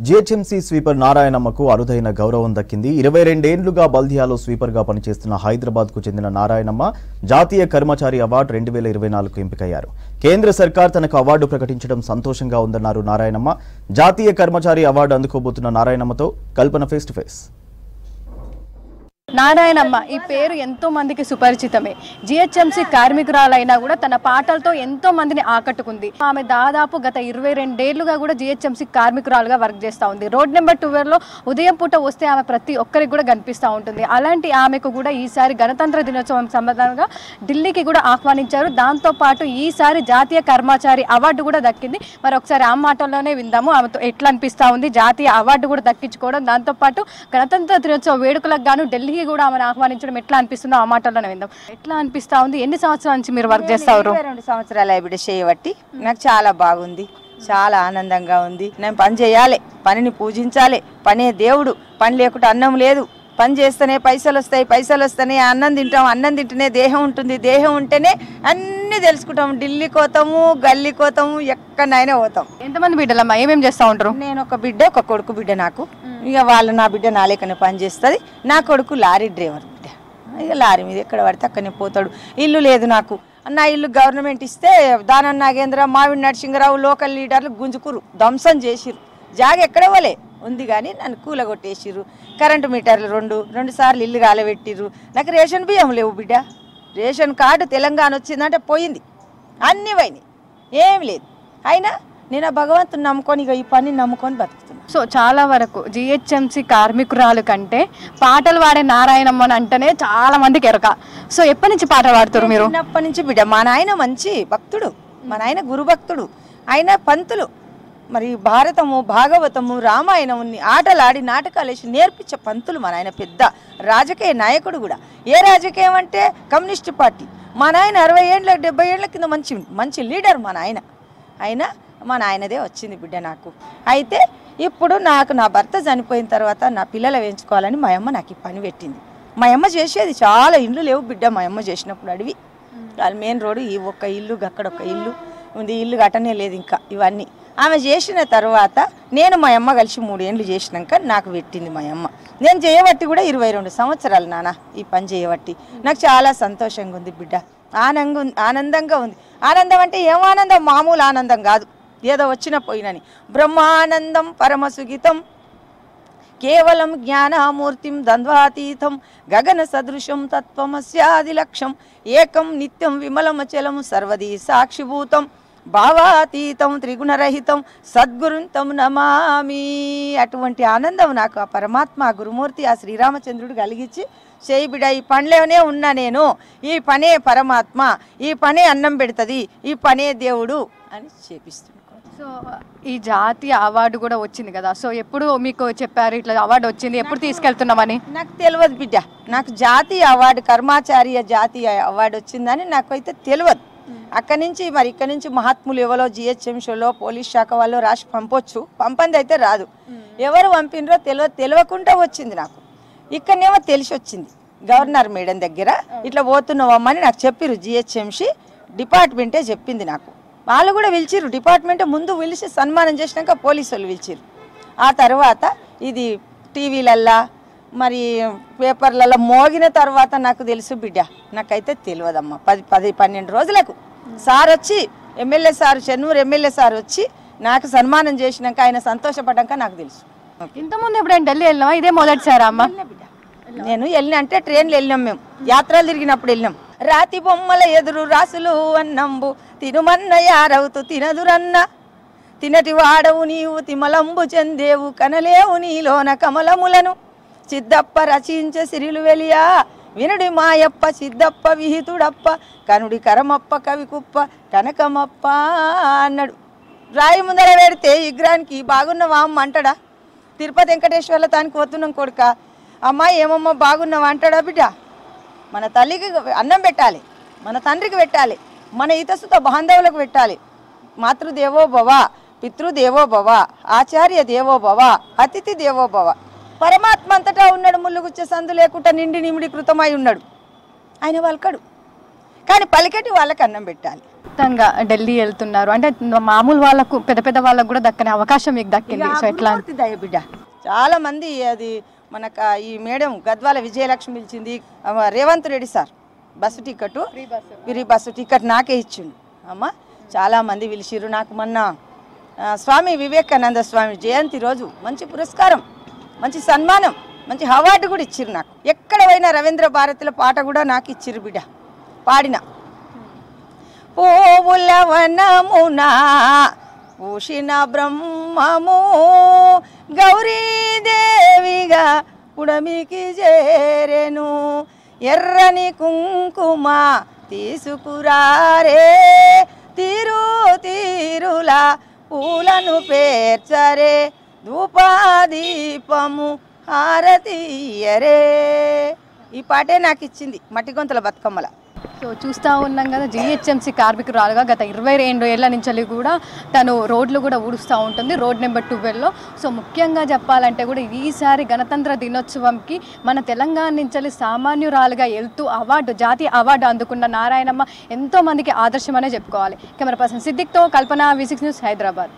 GHMC sweeper నారాయణమ్మకు అరుదైన గౌరవం దక్కింది. 22 ఏళ్లుగా బల్దియాలో స్వీపర్గా పనిచేస్తున్న హైదరాబాద్కు చెందిన నారాయణమ్మ జాతీయ కర్మచారి అవార్డు 2024కు ఎంపికయ్యారు. కేంద్ర సర్కార్ తనకు అవార్డు ప్రకటించడం సంతోషంగా ఉందన్నారు నారాయణమ్మ. జాతీయ కర్మచారి అవార్డు అందుకోబోతున్న నారాయణమ్మతో Kalpana face to face. Narayanamma ఈ పేరు ఎంతో మందికి సుపరిచితమే. జీహెచ్ఎంసీ కార్మికురాలైనా కూడా తన పాటలతో ఎంతో మందిని ఆకట్టుకుంది. ఆమె దాదాపు గత 22 ఏళ్లుగా కూడా జీహెచ్ఎంసీ కార్మికురాలుగా వర్క్ చేస్తూ ఉంది. రోడ్ నెంబర్ 12లో ఉదయం పూట వస్తే ఆమె ప్రతి ఒక్కరికి కూడా కనిపిస్తూ ఉంటుంది. అలాంటి ఆమెకు కూడా ఈసారి గణతంత్ర దినోత్సవం సందర్భంగా ఢిల్లీకి కూడా ఆహ్వానించారు. దాంతోపాటు ఈసారి జాతీయ కర్మచారి అవార్డు కూడా దక్కింది. మరి ఒకసారి ఆ మాటల్లోనే విందాము ఆమెతో ఎట్లా అనిపిస్తూ ఉంది జాతీయ అవార్డు కూడా దక్కించుకోవడం, దాంతోపాటు గణతంత్ర దినోత్సవ వేడుకలకు గాను ఢిల్లీ కూడా ఆమెను ఆహ్వానించడం ఎట్లా అనిపిస్తుందో ఆ మాటల్లోనే విందాం. ఎట్లా అనిపిస్తా ఉంది? ఎన్ని సంవత్సరాల నుంచి మీరు వర్క్ చేస్తారు? 22 సంవత్సరాలు బిడ్డ చేయబట్టి నాకు చాలా బాగుంది, చాలా ఆనందంగా ఉంది. నేను పని చేయాలి, పనిని పూజించాలి. పనే దేవుడు, పని లేకుండా అన్నం లేదు. పని చేస్తేనే పైసలు వస్తాయి, పైసలు వస్తేనే అన్నం తింటాం, అన్నం తింటేనే దేహం ఉంటుంది, దేహం ఉంటేనే అన్ని తెలుసుకుంటాం. ఢిల్లీ పోతాము, గల్లీ పోతాము, ఎక్కడైనా పోతాం. ఎంతమంది బిడ్డలమ్మా? ఏమేమి చేస్తూ ఉంటారు? నేను ఒక బిడ్డ, ఒక కొడుకు బిడ్డ. నాకు ఇక వాళ్ళు నా బిడ్డ నా లేకనే పని చేస్తుంది. నా కొడుకు లారీ డ్రైవర్ బిడ్డ. ఇక లారీ మీద ఎక్కడ పడితే అక్కడనే పోతాడు. ఇల్లు లేదు నాకు. నా ఇల్లు గవర్నమెంట్ ఇస్తే దానం నాగేంద్ర, మావిడి నరసింహరావు లోకల్ లీడర్లు గుంజుకురు, ధ్వంసం చేసిరు. జాగ ఎక్కడ పోలే ఉంది కానీ నన్ను కూలగొట్టేసిర్రు. కరెంటు మీటర్లు రెండు సార్లు ఇల్లు కాలబెట్టిర్రు. నాకు రేషన్ బియ్యం లేవు బిడ్డ. రేషన్ కార్డు తెలంగాణ వచ్చిందంటే పోయింది, అన్నీ పోయినాయి, ఏం లేదు. అయినా నేను ఆ భగవంతుని నమ్ముకొని ఇక ఈ పని నమ్ముకొని బతుకుతున్నాను. సో చాలా వరకు జీహెచ్ఎంసీ కార్మికురాలు కంటే పాటలు పాడే నారాయణమ్మని అంటేనే చాలా మందికి ఎరక. సో ఎప్పటి నుంచి పాటలు పాడుతారు మీరు? చిన్నప్పటి నుంచి బిడ్డ. మా నాయన మంచి భక్తుడు, మా నాయన గురు భక్తుడు. ఆయన పంతులు. మరి భారతము, భాగవతము, రామాయణము ఆటలాడి నాటకాలు వేసి నేర్పించే పంతులు మా నాయన. పెద్ద రాజకీయ నాయకుడు కూడా. ఏ రాజకీయం అంటే కమ్యూనిస్ట్ పార్టీ. మా నాయన 60 ఏళ్ళ 70 ఏళ్ల కింద మంచి లీడర్ మా నాయన. అయినా మా నాయనదే వచ్చింది బిడ్డ నాకు. అయితే ఇప్పుడు నాకు నా భర్త చనిపోయిన తర్వాత నా పిల్లలు వేయించుకోవాలని మా అమ్మ నాకు ఈ పని పెట్టింది. మా అమ్మ చేసేది చాలా ఇండ్లు లేవు బిడ్డ. మా అమ్మ చేసినప్పుడు అడవి మెయిన్ రోడ్డు, ఈ ఒక్క ఇల్లు అక్కడ ఒక ఇల్లు ఉంది, ఇల్లు కట్టనే లేదు ఇంకా. ఇవన్నీ ఆమె చేసిన తర్వాత నేను మా అమ్మ కలిసి 3 ఏళ్ళు చేసినాక నాకు పెట్టింది మా అమ్మ. నేను చేయబట్టి కూడా 22 సంవత్సరాలు నాన్న ఈ పని చేయబట్టి నాకు చాలా సంతోషంగా ఉంది బిడ్డ. ఆనందంగా ఉంది. ఆనందం అంటే ఏం ఆనందం? మామూలు ఆనందం కాదు, ఏదో వచ్చిన పోయినని. బ్రహ్మానందం పరమసుగితం కేవలం జ్ఞానమూర్తిం ద్వంద్వాతీతం గగన సదృశం తత్వమస్యాది లక్ష్యం ఏకం నిత్యం విమలమచలం సర్వదీ సాక్షిభూతం భావాతీతం త్రిగుణరహితం సద్గురుంతం నమామి. అటువంటి ఆనందం నాకు ఆ పరమాత్మ, ఆ గురుమూర్తి, ఆ శ్రీరామచంద్రుడు కలిగించి, చేయి బిడ్డ ఈ పనిలోనే ఉన్నా నేను, ఈ పనే పరమాత్మ, ఈ పనే అన్నం పెడుతుంది, ఈ పనే దేవుడు అని చేపిస్తున్నాను. సో ఈ జాతీయ అవార్డు కూడా వచ్చింది కదా, సో ఎప్పుడు మీకు చెప్పారు ఇట్లా అవార్డు వచ్చింది, ఎప్పుడు తీసుకెళ్తున్నామని? నాకు తెలియదు బిడ్డ. నాకు జాతీయ అవార్డు, కర్మచారి జాతీయ అవార్డు వచ్చిందని నాకైతే తెలియదు. అక్కడి నుంచి మరి ఇక్కడి నుంచి మహాత్ములు ఎవరో జిహెచ్ఎంసీలో పోలీస్ శాఖ వాళ్ళు రాసి పంపొచ్చు, పంపంది అయితే రాదు. ఎవరు పంపినరో తెలియకుండా వచ్చింది నాకు. ఇక్కడనేమో తెలిసి వచ్చింది. గవర్నర్ మేడం దగ్గర ఇట్లా పోతున్నావమ్మని నాకు చెప్పిరు. జిహెచ్ఎంసీ డిపార్ట్మెంటే చెప్పింది నాకు. వాళ్ళు కూడా పిలిచిర్రు. డిపార్ట్మెంట్ ముందు పిలిచి సన్మానం చేసినాక పోలీసు వాళ్ళు పిలిచిర్రు. ఆ తర్వాత ఇది టీవీలల్లా మరి పేపర్లలో మోగిన తర్వాత నాకు తెలుసు బిడ్డ. నాకైతే తెలియదమ్మా. 10-12 రోజులకు సార్ వచ్చి, MLA sir, Chennur MLA sir వచ్చి నాకు సన్మానం చేసినాక ఆయన సంతోషపడ్డాక నాకు తెలుసు. ఇంతకుముందు ఎప్పుడైనా ఢిల్లీ వెళ్ళినావా? ఇదే మొదటిసారా అమ్మ? నేను వెళ్ళిన అంటే ట్రైన్లో వెళ్ళినాం, మేము యాత్రలు తిరిగినప్పుడు వెళ్ళినాం. రాతి బొమ్మల ఎదురు రాసులు అన్నంబు తినుమన్న యారవుతూ తినదురన్న తినటి వాడవు నీవు తిమలంబు చెందేవు కనలేవు నీలోన కమలములను సిద్ధప్ప రచించే సిరిలు వెలియా వినుడి మాయప్ప సిద్ధప్ప విహితుడప్ప కనుడి కరమప్ప కవి కుప్ప కనకమప్ప అన్నాడు. రాయి ముందర పెడితే విగ్రహానికి బాగున్నవా అమ్మ అంటాడా? తిరుపతి వెంకటేశ్వర్ల తానికి పోతున్నాం కొడుక, అమ్మాయి ఏమమ్మ బాగున్నావా అంటాడా బిడ్డ? మన తల్లికి అన్నం పెట్టాలి, మన తండ్రికి పెట్టాలి, మన ఇతసుత బాంధవులకు పెట్టాలి. మాతృదేవో భవ, పితృదేవో భవ, ఆచార్య దేవో భవ, అతిథి దేవో భవ. పరమాత్మ అంతటా ఉన్నాడు. ముళ్ళుగుచ్చే సందు లేకుండా నిండి నిమిడి కృతమై ఉన్నాడు. ఆయన వల్కడు. కానీ పలికటి వాళ్ళకి అన్నం పెట్టాలి. ఖచ్చితంగా ఢిల్లీ వెళ్తున్నారు అంటే మామూలు వాళ్ళకు పెద్ద పెద్ద వాళ్ళకు కూడా దక్కనే అవకాశం మీకు దక్కింది. సో ఎట్లా దయ బిడ్డ చాలా మంది అది మనకు ఈ మేడం గద్వాల విజయలక్ష్మి పిలిచింది, Revanth Reddy sir bus ticket free bus ticket నాకే ఇచ్చిండు అమ్మ. చాలామంది పిలిచిర్రు. నాకు మొన్న స్వామి వివేకానంద స్వామి జయంతి రోజు మంచి పురస్కారం, మంచి సన్మానం, మంచి అవార్డు కూడా ఇచ్చిర్రు నాకు. ఎక్కడ పోయినా రవీంద్ర భారతిల పాట కూడా నాకు ఇచ్చిర్రు బిడ్డ, పాడిన. పువ్వుల వనమునా పూషిన బ్రహ్మము గౌరీదేవిగా పుడమికి చేరెను, ఎర్రని కుంకుమ తీసుకురారే తీరు తీరులా పూలను పేర్చరే ధూపాదీపము హారతీయరే. ఈ పాటే నాకు ఇచ్చింది మట్టిగొంతల బతుకమ్మల. సో చూస్తూ ఉన్నాం కదా, జిహెచ్ఎంసీ కార్మికురాలుగా గత 22 ఏళ్ల నుంచి కూడా తను రోడ్లు కూడా ఊడుస్తూ ఉంటుంది, రోడ్ నెంబర్ 12లో. సో ముఖ్యంగా చెప్పాలంటే కూడా ఈసారి గణతంత్ర దినోత్సవంకి మన తెలంగాణ నుంచి సామాన్యురాలుగా వెళ్తూ జాతీయ అవార్డు అందుకున్న నారాయణమ్మ ఎంతో మందికి ఆదర్శమనే చెప్పుకోవాలి. కెమెరా పర్సన్ సిద్దిక్తో కల్పన, V6 న్యూస్, హైదరాబాద్.